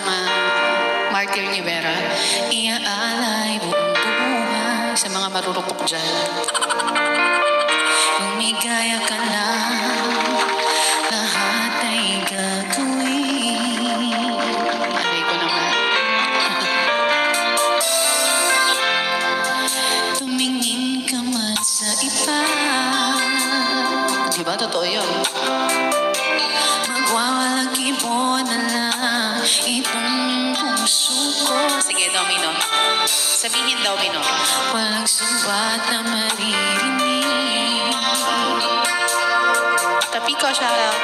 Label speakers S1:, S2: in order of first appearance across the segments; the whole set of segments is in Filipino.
S1: mga martir ni Vera, iaalay buong buhay sa mga marurupok dyan. Lumigaya ka na, lahat ay gagawin. Alay ko naman. Tumingin ka man sa iba. Diba? Totoo yun. Magwawalang kibo na lang itong puso ko. Sige, Domino. Sabihin, Domino. Walang sumbat na maririnig. Tapi ko siya lang.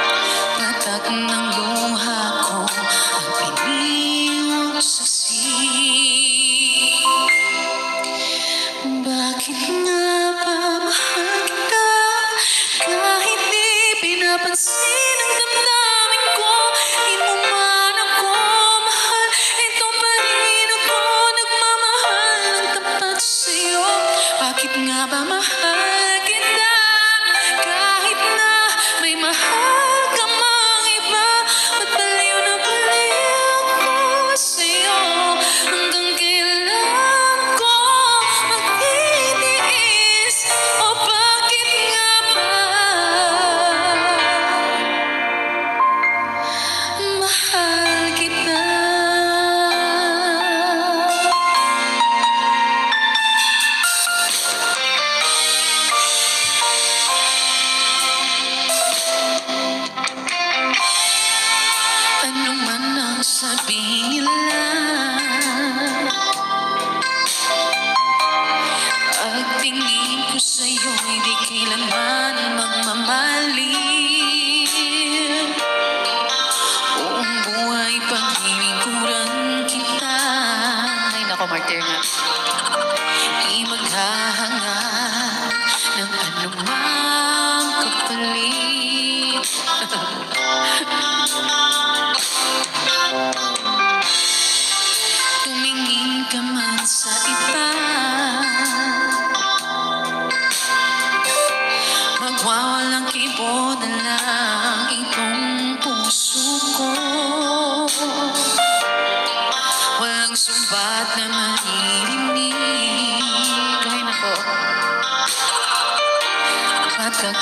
S1: Patag ng luha ko ang iniwang saksi. Bakit nga ba mahal kita kahit di pinapansin ang damdamin ko? Di mo man ako mahal, ito pa rin ako nagmamahal ng tapat sa'yo. Bakit nga ba mahal kita kahit na may mahal ka mang iba? Ba't baliw na baliw ako sa'yo? Hanggang kailan ko magtitiis? O bakit nga ba mahal kita? Ano man ang sabihin nila, pagtingin ko sa'yo hindi kailanman magmamalim. Buong buhay paghiniguran kita. Ay nako, martir nga. Di maghahangad ng anumang kapalit. Tumingin ka man sa iba, magwawalang kibo na lang itong puso ko. Walang sumbat na maririnig. Ay nako. Patag